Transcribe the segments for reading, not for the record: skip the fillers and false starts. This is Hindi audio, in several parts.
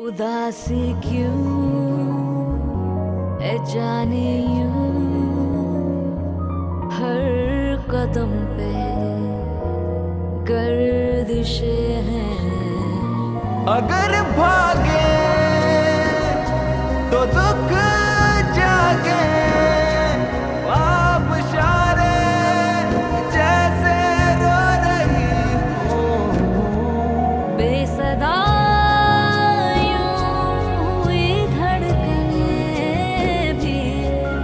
उदासी क्यों है जाने यूं हर कदम पे गर्दिशें हैं। अगर भागे तो दुख जागे, आप इशारे जैसे रो रही हो। बेसदा यूं हुई धड़कनें भी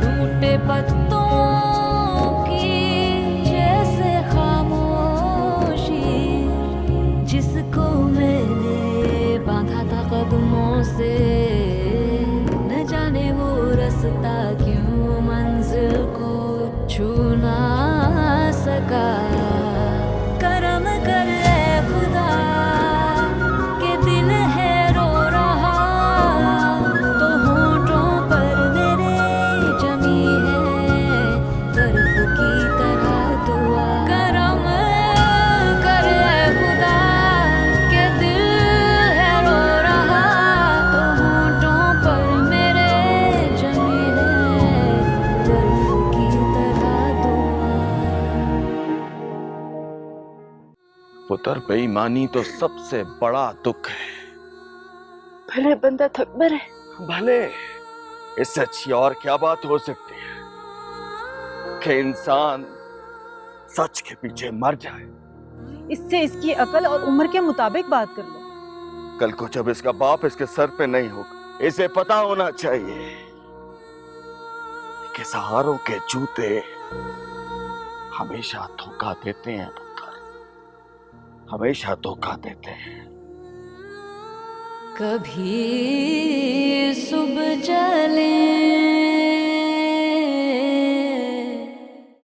टूटे पत्तों की जैसे खामोशी, जिसको मैंने बांधा था कदमों से, न जाने वो रास्ता क्यों मंजिल को छू ना सका। करम कर ए खुदा के दिल है रो रहा, तो होंठों पर मेरे जमी है बर्फ की तरह दुआ। करम कर ए खुदा के दिल है रो रहा, तो होंठों पर मेरे जमी है बर्फ की तरह दुआ। पुत्र, बेईमानी तो सबसे बड़ा दुख है। भले बंदा थक मरे। भले, इससे अच्छी और क्या बात हो सकती है कि इंसान सच के पीछे मर जाए। इससे इसकी अकल और उम्र के मुताबिक बात कर लो। कल को जब इसका बाप इसके सर पे नहीं होगा, इसे पता होना चाहिए कि सहारों के जूते हमेशा धोखा देते हैं पुत्र, हमेशा धोखा देते हैं। कभी सुबह जले,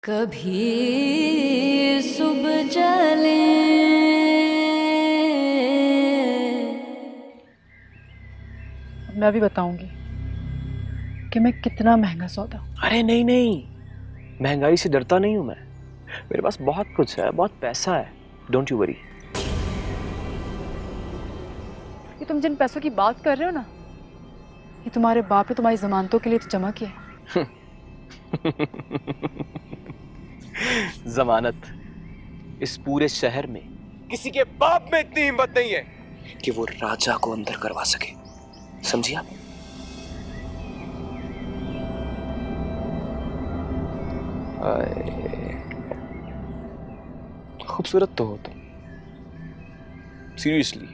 कभी सुबह जले। मैं भी बताऊंगी कि मैं कितना महंगा सौदा हूं। अरे नहीं नहीं, महंगाई से डरता नहीं हूं मैं। मेरे पास बहुत कुछ है, बहुत पैसा है, डोंट यू वरी। ये तुम जिन पैसों की बात कर रहे हो ना, ये तुम्हारे बाप ने तुम्हारी जमानतों के लिए तो जमा किया है। जमानत इस पूरे शहर में किसी के बाप में इतनी हिम्मत नहीं है कि वो राजा को अंदर करवा सके, समझिए आप? खूबसूरत तो हो तुम, सीरियसली।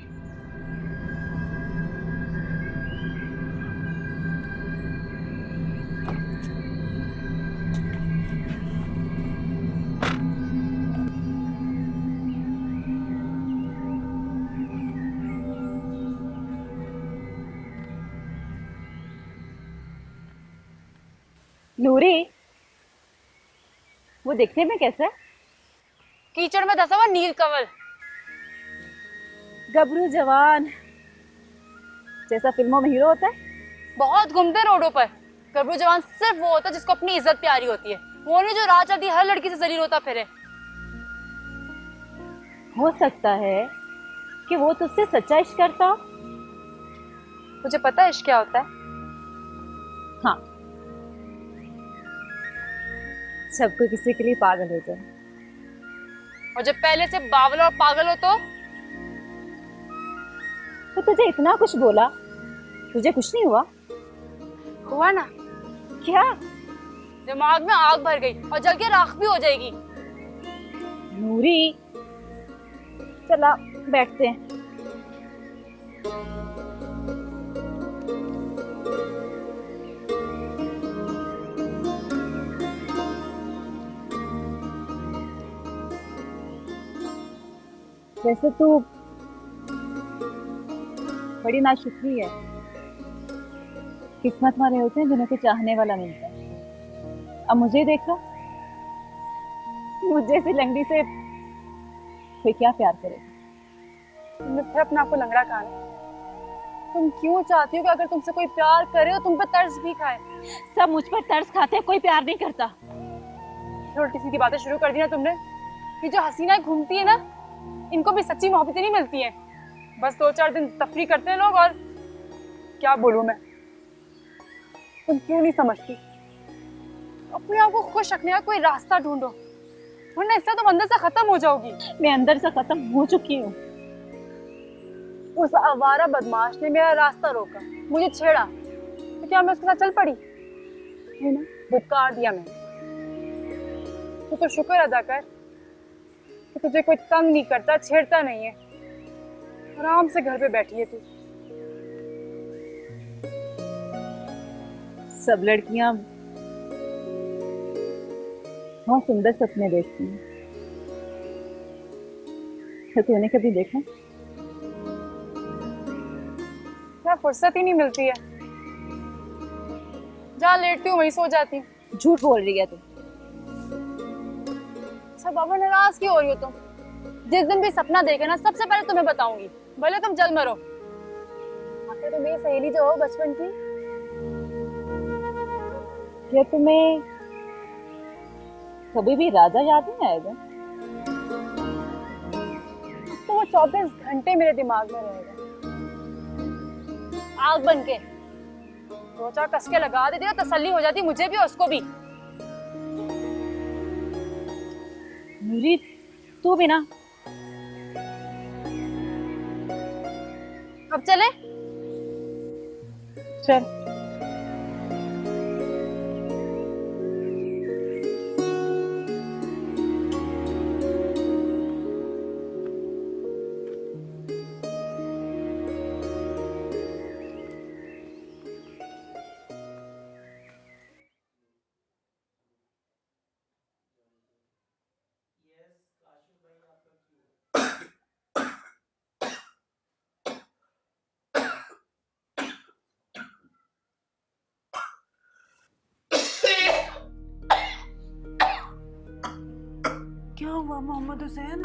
नूरी, वो देखने में कैसा है? कीचड़ में धसा हुआ नील कमल। गबरू जवान, जैसा फिल्मों में हीरो होता है। बहुत घूमते रोडों पर। गबरू जवान सिर्फ वो होता है जिसको अपनी इज्जत प्यारी होती है, वो नहीं जो राह चलती हर लड़की से जलील होता फिरे। हो सकता है कि वो तुझसे सच्चा इश्क करता हो। मुझे पता है इश्क क्या होता है। हाँ, जब कोई किसी के लिए पागल हो जाए। और जब पहले से बावल और पागल हो तो तुझे इतना कुछ बोला, तुझे कुछ नहीं हुआ? हुआ ना। क्या? दिमाग में आग भर गई और जल के राख भी हो जाएगी। नूरी, चला बैठते हैं। वैसे तू बड़ी नाशुक्री है। किस्मत वाले होते हैं जिन्हें को चाहने वाला मिलता है। अब मुझे देखो, मुझे से लंगड़ी से कोई क्या प्यार करेगा? तुमने फिर अपने आप को लंगड़ा कहा ना। तुम क्यों चाहती हो कि अगर तुमसे कोई प्यार करे तो तुम पे तरस भी खाए? सब मुझ पर तरस खाते हैं, कोई प्यार नहीं करता। उल्टी सीधी बातें शुरू कर दी ना तुमने। ये जो हसीनाएं घूमती है ना, इनको भी सच्ची मोहब्बतें नहीं मिलती हैं। बस 2-4 दिन तफरी करते हैं लोग और क्या बोलूं मैं, तुम क्यों नहीं समझती? अपने आप को खुश रखने का कोई रास्ता ढूंढो, वरना इससे तुम अंदर से खत्म हो जाओगी। मैं अंदर से खत्म हो चुकी हूँ। उस आवारा बदमाश ने मेरा रास्ता रोका, मुझे छेड़ा, तो क्या मैं उसके साथ चल पड़ी? है ना, धुतकार दिया मैंने। तो शुक्र अदा कर कि तुझे कोई तंग नहीं करता, छेड़ता नहीं है। आराम से घर पे बैठी है तू। सब लड़कियां बहुत सुंदर सपने देखती हैं, तो तूने कभी देखा? क्या फुर्सत ही नहीं मिलती है। जहाँ लेटती हूँ वहीं सो जाती हूँ। झूठ बोल रही है तू। अच्छा बाबा, नाराज क्यों हो रही हो तुम? जिस दिन भी सपना देखे ना, सबसे पहले तुम्हें बताऊंगी, भले तुम जल मरो। आखिर तुम मेरी सहेली जो हो बचपन की। क्या तुम्हें कभी भी राजा याद नहीं आएगा? तो वो 24 घंटे मेरे दिमाग में रहेगा, आग बन के। दो चार कसके लगा देती तो तसल्ली हो जाती, मुझे भी और उसको भी। नूरी, तू भी ना। अब चले? चल। क्या हुआ मोहम्मद हुसैन?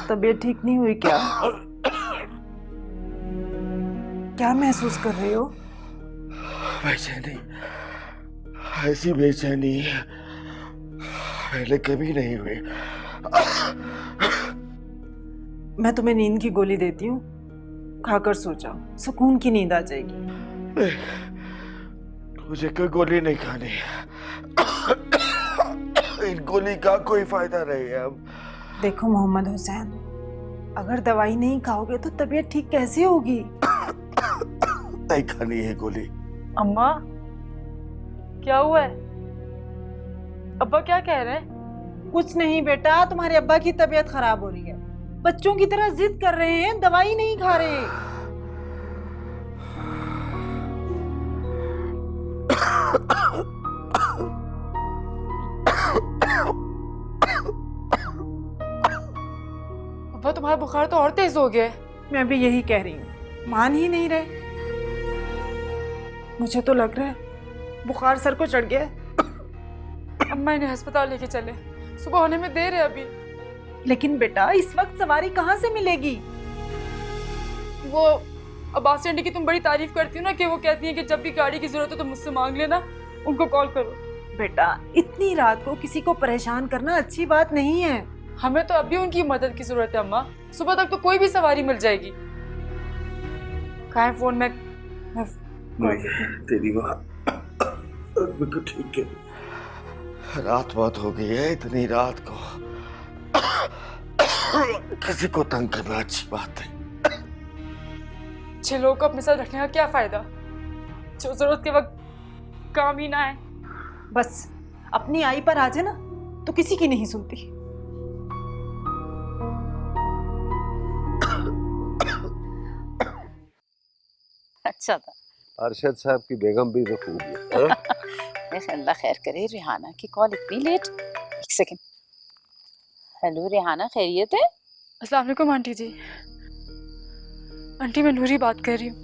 तबीयत ठीक नहीं हुई क्या? क्या महसूस कर रहे हो? बेचैनी, ऐसी बेचैनी पहले कभी नहीं हुई। मैं तुम्हें नींद की गोली देती हूँ, खाकर सो जाओ, सुकून की नींद आ जाएगी। मुझे कोई गोली नहीं खानी। इन गोली का कोई फायदा नहीं है। अब देखो मोहम्मद हुसैन, अगर दवाई नहीं खाओगे तो तबीयत ठीक कैसे होगी? नहीं खानी है गोली। अम्मा, क्या हुआ है? अब्बा क्या कह रहे हैं? कुछ नहीं बेटा, तुम्हारे अब्बा की तबीयत खराब हो रही है, बच्चों की तरह जिद कर रहे हैं, दवाई नहीं खा रहे। अब्बा, तुम्हारा बुखार तो और तेज हो गया है। मैं भी यही कह रही हूँ, मान ही नहीं रहे। मुझे तो लग रहा है बुखार सर को चढ़ गया है। अम्मा, इन्हें अस्पताल लेके चले, सुबह होने में देर है अभी। लेकिन बेटा, इस वक्त सवारी कहाँ से मिलेगी? वो अब्बास आंटी की तुम बड़ी तारीफ करती हो ना, कि वो कहती है कि जब भी गाड़ी की जरूरत हो तो मुझसे मांग लेना, उनको कॉल करो। बेटा, इतनी रात को किसी को परेशान करना अच्छी बात नहीं है। हमें तो अभी उनकी मदद की जरूरत है अम्मा, सुबह तक तो कोई भी सवारी मिल जाएगी। कहाँ है फोन? मैं तेरी बात बिल्कुल ठीक है। रात बहुत हो गई है, इतनी रात को किसी को तंग करना अच्छी बात है। अच्छे लोगों को अपने साथ रखने का क्या फायदा, जो जरूरत के वक्त काम ही ना आए। बस अपनी आई पर आ जाए ना तो किसी की नहीं सुनती। अच्छा था। अरशद साहब की बेगम भी तो खूब है। अल्लाह खैर करे। रेहाना की कॉल इतनी लेट। एक सेकंड। हेलो रेहाना, खैरियत है? अस्सलाम वालेकुम आंटी जी। आंटी, मैं नूरी बात कर रही हूँ।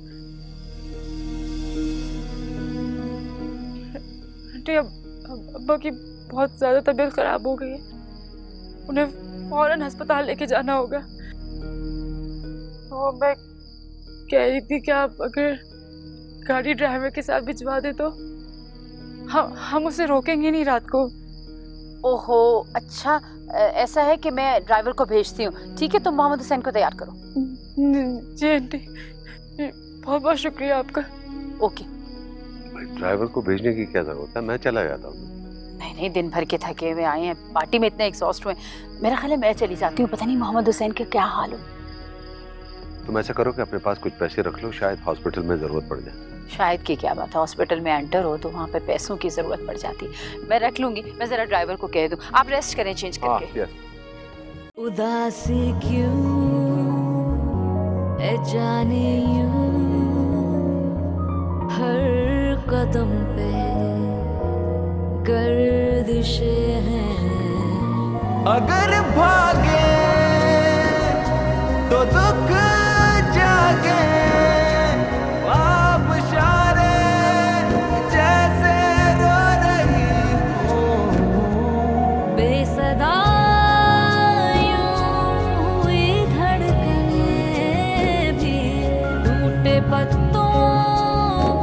आंटी, अब्बा की बहुत ज़्यादा तबीयत ख़राब हो गई है, उन्हें फौरन अस्पताल लेके जाना होगा। तो मैं कह रही थी कि आप अगर गाड़ी ड्राइवर के साथ भिजवा दे तो हम उसे रोकेंगे नहीं रात को। ओहो, अच्छा ऐसा है कि मैं ड्राइवर को भेजती हूँ। ठीक है, तुम मोहम्मद हुसैन को तैयार करो। जी आंटी, बहुत बहुत शुक्रिया आपका। ओके। भाई ड्राइवर को भेजने की क्या जरूरत है, मैं चला जाता हूँ। नहीं, दिन भर के थके हुए आए हैं, पार्टी में इतने एग्जॉस्ट हुए। मेरा ख्याल है मैं चली जाती हूँ, पता नहीं मोहम्मद हुसैन का क्या हाल हो। तुम ऐसा करो कि अपने पास कुछ पैसे रख लो, शायद हॉस्पिटल में जरूरत पड़ जाए। शायद की क्या बात है, हॉस्पिटल में एंटर हो तो वहाँ पे पैसों की जरूरत पड़ जाती। मैं रख लूंगी, मैं जरा ड्राइवर को कह दूँ, आप रेस्ट करें चेंज करके। यस। उदासी क्यों है जाने यूं, हर कदम पे गर्दिशें हैं। अगर भागे तो दुख जागे, आप इशारे जैसे रो रही हो। बेसदा यूं हुई धड़कनें भी, टूटे पत्तों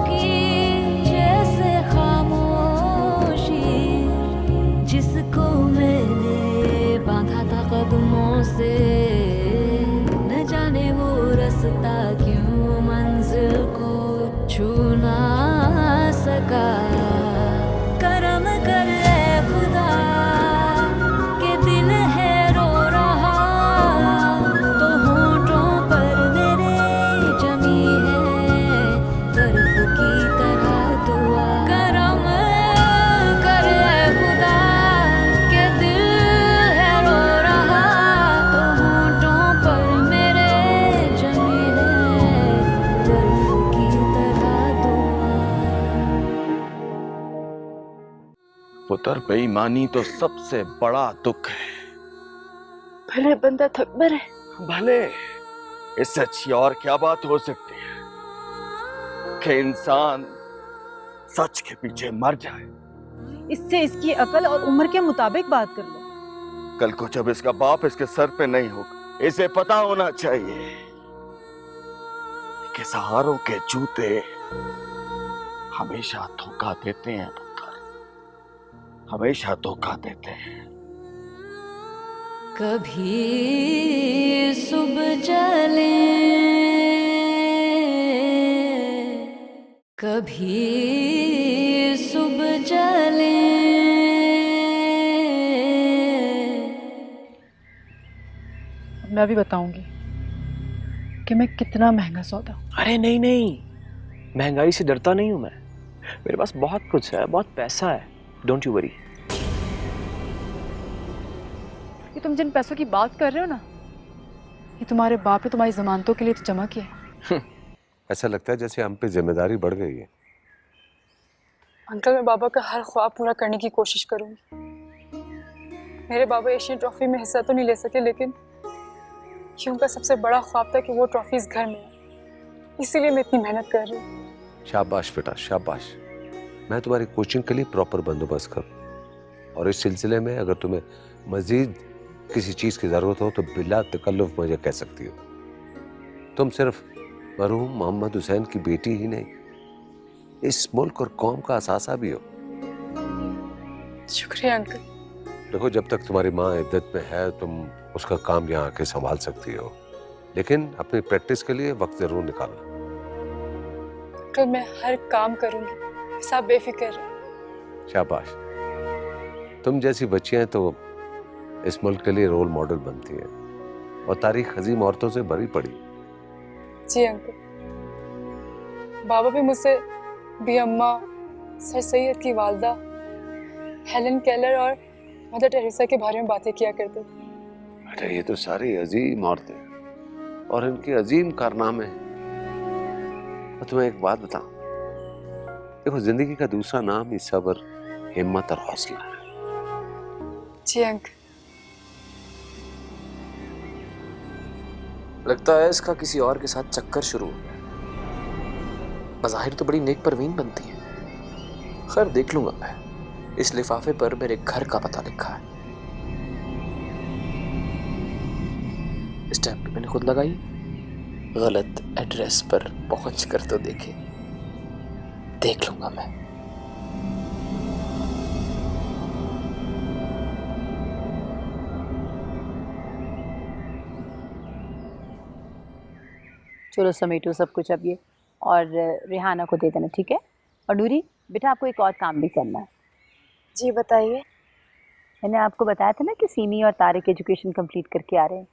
की जैसे खामोशी, जिसको मैंने बांधा था कदमों से, न जाने वो रास्ता क्यों मंजिल को छू ना सका। करम कर ए खुदा के दिल है रो रहा, तो होंठों पर मेरे जमी है बर्फ की तरह दुआ। करम कर ए खुदा के दिल है रो रहा, तो होंठों पर मेरे जमी है बर्फ की तरह दुआ। पुत्र, बेईमानी तो सबसे बड़ा दुख है। भले बंदा थक मरे। भले, इससे अच्छी और क्या बात हो सकती है कि इंसान सच के पीछे मर जाए। इससे इसकी अकल और उम्र के मुताबिक बात कर लो। कल को जब इसका बाप इसके सर पे नहीं होगा, इसे पता होना चाहिए कि सहारों के जूते हमेशा धोखा देते हैं पुत्र, हमेशा धोखा देते हैं। कभी सुबह जले, कभी सुबह जले। मैं भी बताऊंगी कि मैं कितना महंगा सौदा हूं। अरे नहीं नहीं, महंगाई से डरता नहीं हूं मैं। मेरे पास बहुत कुछ है, बहुत पैसा है, डोंट यू वरी। ये तुम जिन पैसों की बात कर रहे हो ना, ये तुम्हारे बाप ने तुम्हारी जमानतों के लिए तो जमा किया है। ऐसा लगता है जैसे हम पे जिम्मेदारी बढ़ गई है। अंकल, मैं बाबा का हर ख्वाब पूरा करने की कोशिश करूंगी। मेरे बाबा एशियन ट्रॉफी में हिस्सा तो नहीं ले सके, लेकिन ये उनका सबसे बड़ा ख्वाब था कि वो ट्रॉफीज घर में है। इसीलिए मैं इतनी मेहनत कर रही हूँ। शाबाश बेटा, शाबाश। मैं तुम्हारी कोचिंग के लिए प्रॉपर बंदोबस्त करूँ, और इस सिलसिले में अगर तुम्हें मजीद किसी चीज़ की ज़रूरत हो तो बिला तकल्लुफ़ मुझे कह सकती हो। तुम सिर्फ मरहूम मोहम्मद हुसैन की बेटी ही नहीं, इस मुल्क और कौम का असासा भी हो। शुक्रिया अंकल। देखो, जब तक तुम्हारी माँ इद्दत में है तुम उसका काम यहाँ आके संभाल सकती हो, लेकिन अपनी प्रैक्टिस के लिए वक्त जरूर निकालना। अंकल, मैं हर काम करूंगी, सब बेफिक्र रहो। शाबाश। तुम जैसी बच्चियां तो इस मुल्क के लिए रोल मॉडल बनती है, और तारीख अजीम औरतों से भरी पड़ी। जी अंकल। बाबा भी मुझसे भी अम्मा, सर सैयद की वालदा, हेलन केलर और मदर टेरेसा के बारे में बातें किया करते थे। अरे ये तो सारी अजीम औरतें और इनके अजीम कारनामे हैं। और तुम्हें एक बात बताऊं, देखो, जिंदगी का दूसरा नाम ही सब्र, हिम्मत और हौसला है। जी अंकल। लगता है इसका किसी और के साथ चक्कर शुरू हो गया। बज़ाहिर तो बड़ी नेक परवीन बनती है। खैर, देख लूंगा मैं। इस लिफाफे पर मेरे घर का पता लिखा है। स्टैम्प मैंने खुद लगाई, गलत एड्रेस पर पहुंच कर तो देखे, देख लूंगा मैं। चलो समेटो सब कुछ अब ये, और रिहाना को दे देना, ठीक है? और नूरी बेटा, आपको एक और काम भी करना है। जी बताइए। मैंने आपको बताया था ना कि सीमी और तारिक एजुकेशन कंप्लीट करके आ रहे हैं,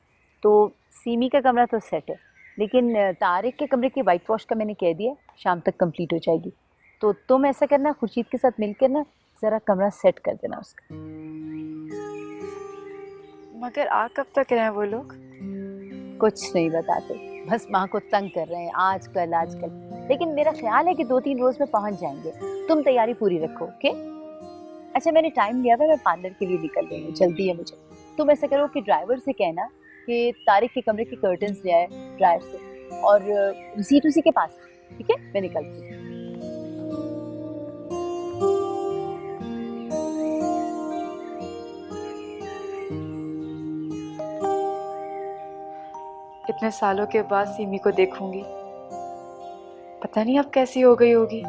तो सीमी का कमरा तो सेट है, लेकिन तारिक के कमरे की वाइट वॉश का मैंने कह दिया, शाम तक कंप्लीट हो जाएगी। तो तुम ऐसा करना, खुर्शीद के साथ मिलकर ना ज़रा कमरा सेट कर देना उसका। मगर आ कब तक रहे हैं वो लोग? कुछ नहीं बताते, बस माँ को तंग कर रहे हैं आजकल आजकल, लेकिन मेरा ख्याल है कि 2-3 रोज में पहुंच जाएंगे। तुम तैयारी पूरी रखो, ओके? अच्छा, मैंने टाइम लिया था, मैं पार्लर के लिए निकल रही हूँ, जल्दी है मुझे। तुम ऐसा करो कि ड्राइवर से कहना कि तारिक के कमरे के कर्टन्स ले आए ड्रायर से, और सीट उसी के पास, ठीक है? मैं निकलती हूँ। इतने सालों के बाद सीमी को देखूंगी, पता नहीं अब कैसी हो गई होगी,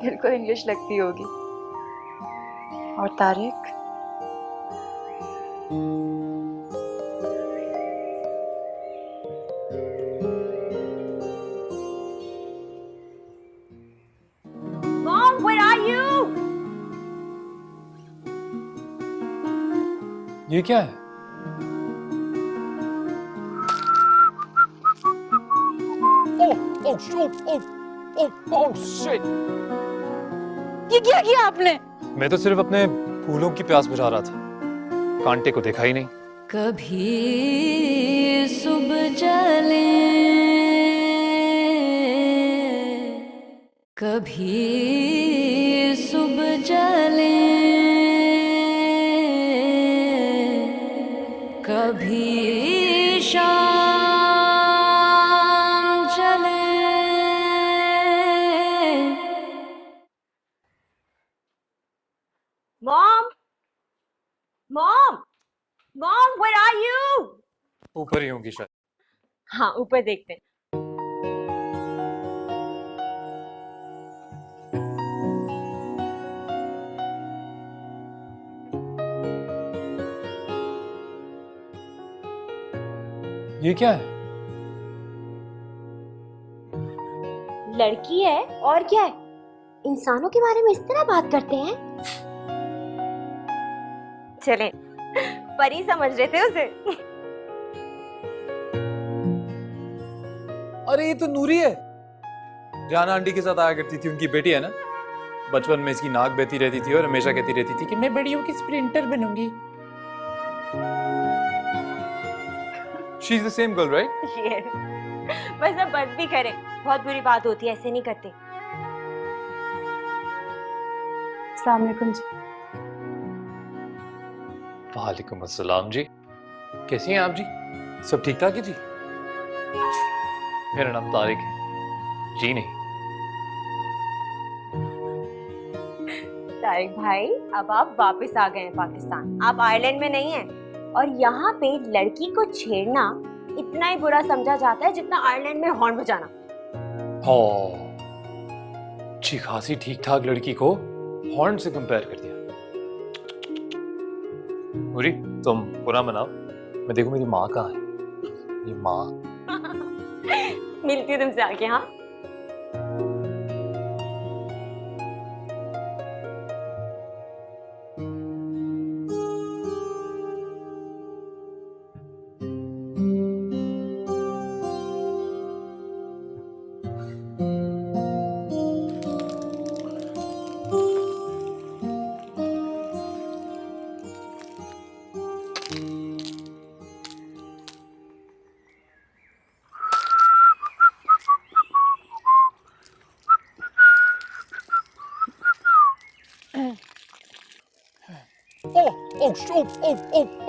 बिल्कुल इंग्लिश लगती होगी। और Tariq, Mom, where are you? ये क्या है? ये क्या किया आपने? मैं तो सिर्फ अपने फूलों की प्यास बुझा रहा था, कांटे को देखा ही नहीं। कभी सुबह जले, कभी सुबह जले, कभी शाम चले। Mom, where are you? ऊपर ही होंगी शायद। हाँ, ऊपर देखते हैं। ये क्या है? लड़की है और क्या है? इंसानों के बारे में इस तरह बात करते हैं? चलें, परी समझ रहे थे उसे। अरे ये तो नूरी है, जाना आंटी के साथ आया करती थी, उनकी बेटी है ना। बचपन में इसकी नाक बहती रहती थी और हमेशा कहती रहती थी कि मैं बड़ी होकर sprinter बनूंगी। She is the same girl, right? Yes. बस अब बस भी करें, बहुत बुरी बात होती है, ऐसे नहीं करते। अस्सलाम वालेकुम जी। वालेकुम अस्सलाम जी, कैसी हैं आप जी? सब ठीक ठाक है जी? मेरा नाम तारिक है जी। नहीं तारिक भाई, अब आप वापस आ गए हैं पाकिस्तान, आप आयरलैंड में नहीं हैं, और यहाँ पे लड़की को छेड़ना इतना ही बुरा समझा जाता है जितना आयरलैंड में हॉर्न बजाना। हाँ, अच्छी खासी ठीक ठाक लड़की को हॉर्न से कंपेयर कर दिया। मुरी, तुम बुरा मनाओ, मैं देखूं मेरी माँ कहाँ है। ये माँ मिलती हूँ तुमसे आके। हाँ,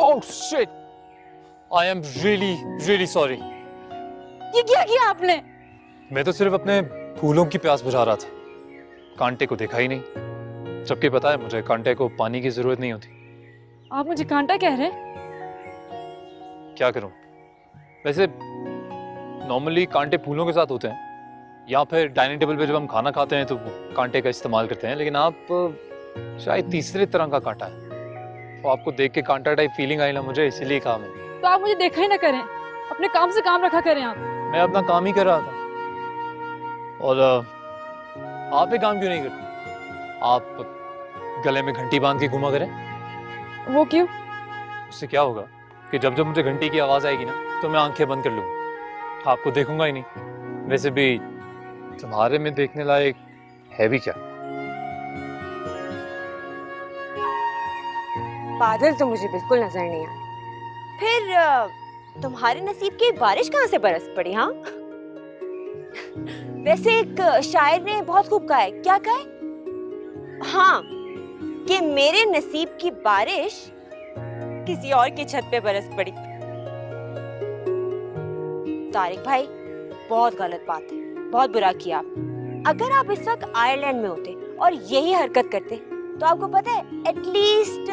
Oh shit! I am really sorry. ये क्या किया आपने? मैं तो सिर्फ अपने फूलों की प्यास बुझा रहा था, कांटे को देखा ही नहीं। जबकि पता है मुझे कांटे को पानी की जरूरत नहीं होती। आप मुझे कांटा कह रहे हैं? क्या करूं? वैसे नॉर्मली कांटे फूलों के साथ होते हैं, या फिर डाइनिंग टेबल पे जब हम खाना खाते हैं तो कांटे का इस्तेमाल करते हैं, लेकिन आप शायद तीसरे तरह का कांटा है। तो आपको देख के कांटा टाइप फीलिंग आई ना मुझे, इसीलिए कहा मैंने। तो आप मुझे देखा ही ना करें, अपने काम से काम रखा करें आप। मैं अपना काम ही कर रहा था। और आप एक काम क्यों नहीं करते? आप गले में घंटी बांध के घुमा करें। वो क्यों? उससे क्या होगा कि जब जब मुझे घंटी की आवाज आएगी ना तो मैं आंखें बंद कर लूंगा, आपको देखूंगा ही नहीं। वैसे भी तुम्हारे में देखने लायक है भी क्या? बादल तो मुझे बिल्कुल नजर नहीं आए। फिर तुम्हारे नसीब की बारिश कहाँ से बरस पड़ी? हाँ वैसे एक शायर ने बहुत खूब कहा है। क्या कहा है? हाँ, कि मेरे नसीब की बारिश किसी और की छत पे बरस पड़ी। तारिक भाई, बहुत गलत बात है, बहुत बुरा किया आप। अगर आप इस वक्त आयरलैंड में होते और यही हरकत करते तो आपको पता है एटलीस्ट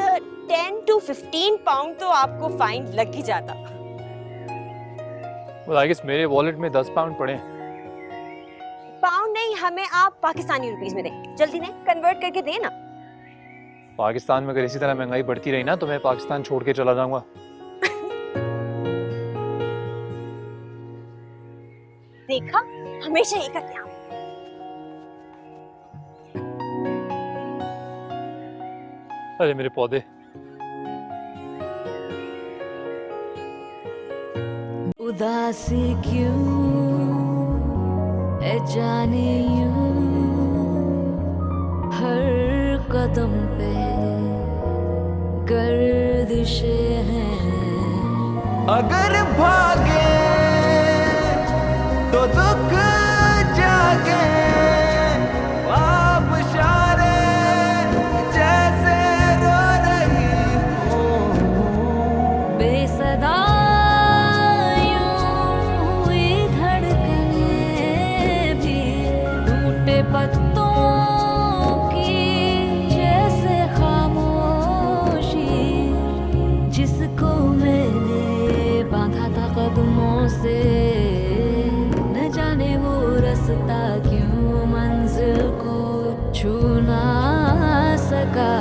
10 to 15 पाउंड तो आपको फाइन लग ही जाता। आई गेस मेरे वॉलेट में 10 पाउंड पड़े हैं। पाउंड नहीं, हमें आप पाकिस्तानी रुपीस में दें। जल्दी ने कन्वर्ट करके दें ना। पाकिस्तान में अगर इसी तरह महंगाई बढ़ती रही ना तो मैं पाकिस्तान छोड़ के चला जाऊंगा। देखा, हमेशा ये करते हैं आप। अरे मेरे पौधे। उदासी क्यों है जाने यूं, हर कदम पे गर्दिशें हैं। अगर भागे तो दुख जागे, आप इशारे जैसे रो रही हो। बेसदा यूं हुई धड़कने भी, टूटे पत्तों की जैसे खामोशी, जिसको मैंने बांधा था कदमों से, न जाने वो रास्ता क्यों मंजिल को छू ना सका।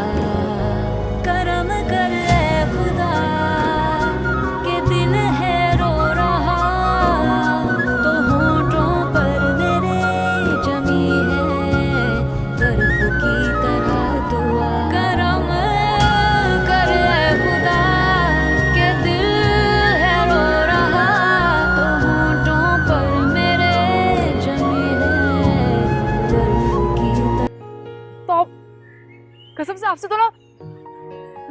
करम कर ए खुदा के दिल है रो रहा, तो होठों पर मेरे जमी है बर्फ की तरह दुआ। करम कर ए खुदा के दिल है रो रहा, तो होठों पर मेरे जमी है बर्फ की तरह। तो आप कसम से आपसे तो ना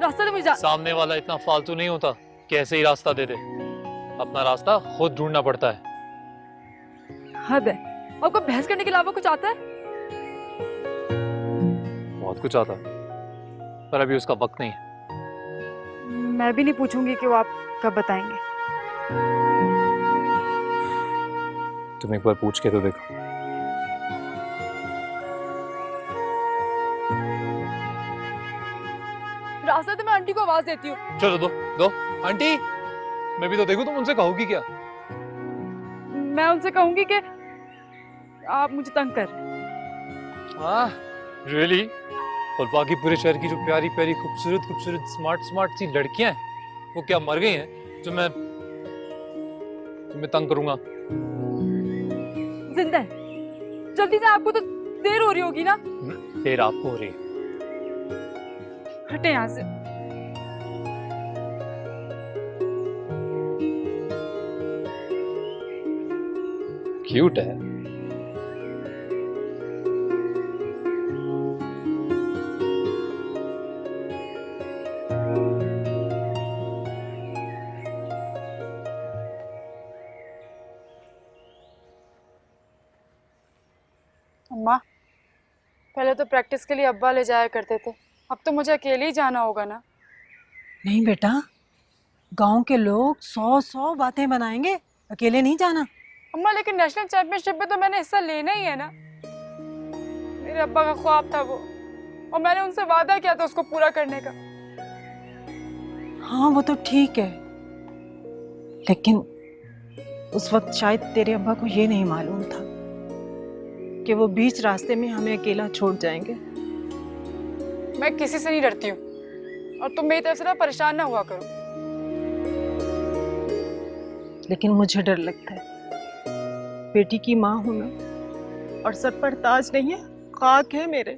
रास्ता तो मुझे सामने वाला इतना फालतू नहीं होता कि ऐसे ही रास्ता दे दे। अपना रास्ता खुद ढूंढना पड़ता है। हद है। आपको बहस करने के अलावा कुछ आता है? बहुत कुछ आता है पर अभी उसका वक्त नहीं है। मैं भी नहीं पूछूंगी कि वो आप कब बताएंगे। तुम एक बार पूछ के तो देखो। रास्ता तो मैं आंटी को आवाज देती हूँ। चलो दो दो आंटी, मैं भी तो देखूं तुम उनसे कहोगी क्या। मैं उनसे कहूंगी कि आप मुझे तंग कर रहे हैं। हाँ रियली? और बाकी पूरे शहर की जो प्यारी प्यारी खूबसूरत खूबसूरत स्मार्ट स्मार्ट सी लड़कियां हैं वो क्या मर गई हैं जो मैं तुम्हें तंग करूंगा? जिंदा है। जल्दी से, आपको तो देर हो रही होगी ना। देर आपको हो रही है। हटे यहाँ से। क्यूट है। अम्मा, पहले तो प्रैक्टिस के लिए अब्बा ले जाया करते थे, अब तो मुझे अकेले ही जाना होगा ना। नहीं बेटा, गांव के लोग 100 बातें बनाएंगे, अकेले नहीं जाना। अम्मा लेकिन नेशनल चैंपियनशिप में तो मैंने हिस्सा लेना ही है ना। मेरे अब्बा का ख्वाब था वो, और मैंने उनसे वादा किया था उसको पूरा करने का। हाँ वो तो ठीक है, लेकिन उस वक्त शायद तेरे अब्बा को ये नहीं मालूम था कि वो बीच रास्ते में हमें अकेला छोड़ जाएंगे। मैं किसी से नहीं डरती हूँ, और तुम मेरी तरफ से ना परेशान ना हुआ करो। लेकिन मुझे डर लगता है बेटी की माँ हूं ना, और सर पर ताज नहीं है, खाक है मेरे।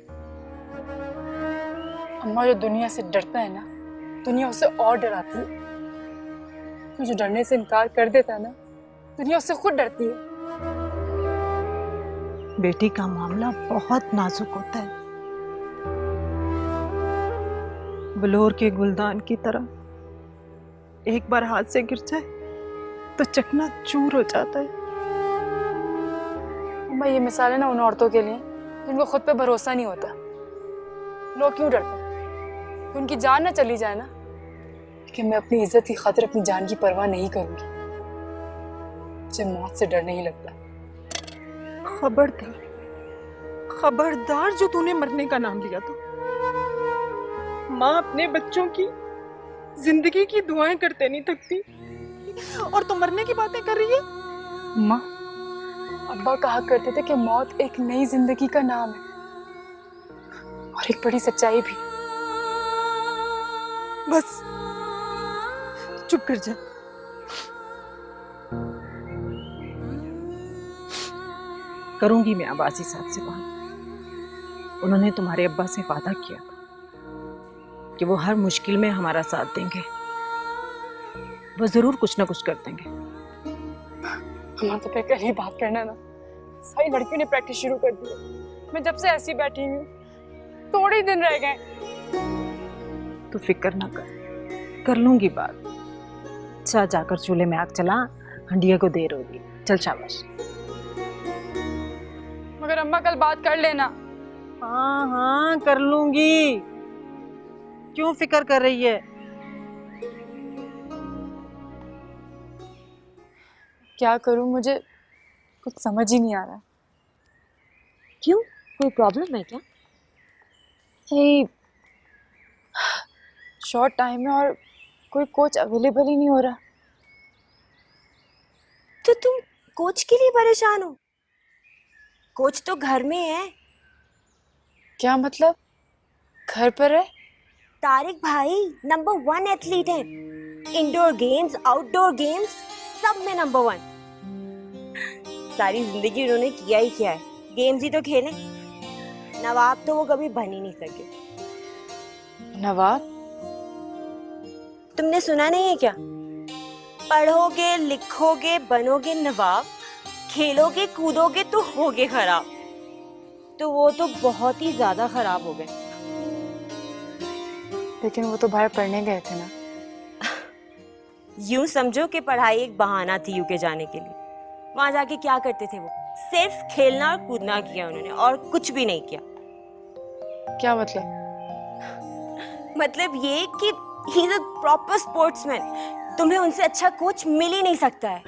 अम्मा जो दुनिया से डरता है ना, दुनिया उसे और डराती है। तो जो डरने से इनकार कर देता है ना, दुनिया उससे खुद डरती है। बेटी का मामला बहुत नाजुक होता है, बलोर के गुलदान की तरह, एक बार हाथ से गिर जाए तो चकना चूर हो जाता है। अम्मा ये मिसाल है ना उन औरतों के लिए जिनको खुद पे भरोसा नहीं होता। लोग क्यों डरते हैं? कि उनकी जान ना चली जाए ना, कि मैं अपनी इज्जत की खातिर अपनी जान की परवाह नहीं करूंगी। मुझे मौत से डर नहीं लगता। खबरदार, खबरदार जो तूने मरने का नाम लिया तो। माँ अपने बच्चों की जिंदगी की दुआएं करते नहीं थकती, और तू मरने की बातें कर रही है। अम्मा, अब्बा कहा करते थे कि मौत एक नई जिंदगी का नाम है, और एक बड़ी सच्चाई भी। बस चुप कर जा। करूंगी मैं अब्बासी साहब से बात। उन्होंने तुम्हारे अब्बा से वादा किया था कि वो हर मुश्किल में हमारा साथ देंगे। वो जरूर कुछ ना कुछ कर देंगे। अम्मा तो कल ही बात करना ना, सारी लड़कियों ने प्रैक्टिस शुरू कर दी है। मैं जब से ऐसी बैठी हुई हूँ, थोड़े ही दिन रह गए। तू फिक्र ना कर लूंगी बात। अच्छा जाकर चूल्हे में आग चला, हंडिया को देर होगी। चल शाबाश। मगर अम्मा कल बात कर लेना। हाँ हाँ कर लूंगी, क्यों फिक्र कर रही है? क्या करूं, मुझे कुछ समझ ही नहीं आ रहा। क्यों, कोई प्रॉब्लम है क्या? शॉर्ट टाइम है और कोई कोच अवेलेबल ही नहीं हो रहा। तो तुम कोच के लिए परेशान हो? कोच तो घर में है। क्या मतलब? घर पर है? तारिक भाई नंबर 1 एथलीट है। इंडोर गेम्स, आउटडोर गेम्स सब में नंबर 1। सारी जिंदगी उन्होंने किया ही क्या है, गेम्स ही तो खेले। नवाब तो वो कभी बन ही नहीं सके। नवाब? तुमने सुना नहीं है क्या? पढ़ोगे, लिखोगे, बनोगे नवाब, खेलोगे, कूदोगे तो होगे खराब। तो वो तो बहुत ही ज्यादा खराब हो गए। लेकिन वो तो बाहर पढ़ने गए थे ना। यूं समझो कि पढ़ाई एक बहाना थी यूके जाने के लिए। वहां जाके क्या करते थे वो? सिर्फ खेलना और कूदना किया उन्होंने, और कुछ भी नहीं किया। क्या मतलब? मतलब ये कि he is a proper sportsman. तुम्हें उनसे अच्छा कोच मिल ही नहीं सकता है।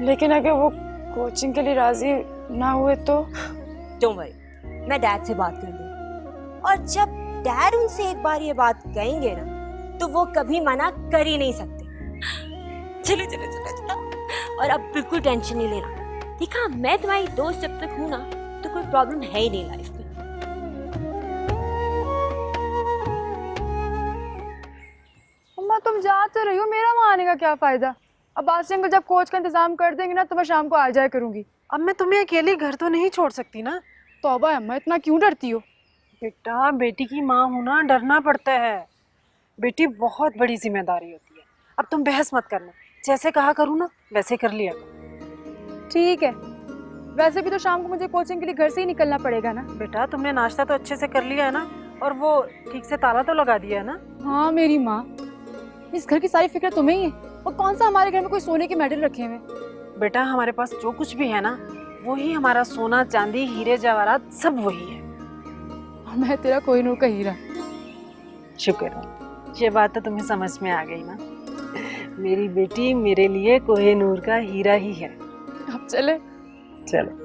लेकिन अगर वो कोचिंग के लिए राजी ना हुए तो? डोंट वरी, मैं डैड से बात कर लूंगी, और जब डैड उनसे एक बार ये बात कहेंगे ना, तो वो कभी मना कर ही नहीं सकते। चलो चलो चलो चलो, और अब बिल्कुल टेंशन नहीं लेना। देखा, मैं तुम्हारी दोस्त जब तक हूं ना, तो कोई प्रॉब्लम है ही नहीं लाइफ में। अम्मा तुम जा तो रही हो, मेरा वहां आने का क्या फायदा? अब आसिम अंकल जब कोच का इंतजाम कर देंगे ना, तो मैं शाम को आ जाया करूंगी। अब मैं तुम्हें अकेले घर तो नहीं छोड़ सकती ना। तौबा अम्मा, इतना क्यों डरती हो? बेटा, बेटी की माँ होना डरना पड़ता है। बेटी बहुत बड़ी जिम्मेदारी होती है। अब तुम बहस मत करना, जैसे कहा करूँ ना वैसे कर लिया करो। ठीक है, वैसे भी तो शाम को मुझे कोचिंग के लिए घर से ही निकलना पड़ेगा ना। बेटा, तुमने नाश्ता तो अच्छे से कर लिया है ना, और वो ठीक से ताला तो लगा दिया है ना? हाँ मेरी माँ, इस घर की सारी फिक्र तुम्हें ही है। और कौन सा हमारे घर में कोई सोने के मेडल रखे हुए? बेटा, हमारे पास जो कुछ भी है ना, वही हमारा सोना, चांदी, हीरे जवाहरात सब वही है। मैं तेरा कोहिनूर का हीरा। शुक्र है, ये बात तो तुम्हें समझ में आ गई ना। मेरी बेटी मेरे लिए कोहिनूर का हीरा ही है। अब चले? चलो।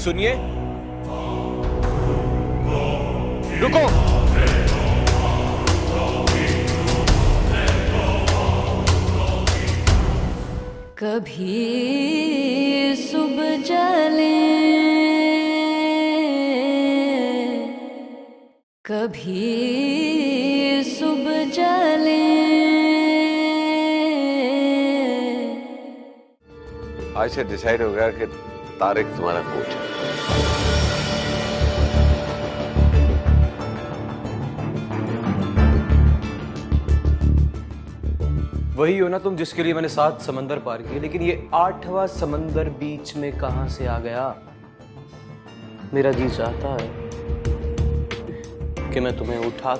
सुनिए, रुको। कभी सुबह जले, कभी सुबह जले। आज से डिसाइड हो गया कि तारिक तुम्हारा कोच है। वही हो ना तुम जिसके लिए मैंने 7 समंदर पार किए, लेकिन ये 8वां समंदर बीच में कहां से आ गया? मेरा जी चाहता है कि मैं तुम्हें उठा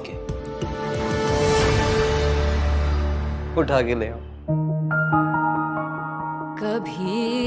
के ले आऊं। कभी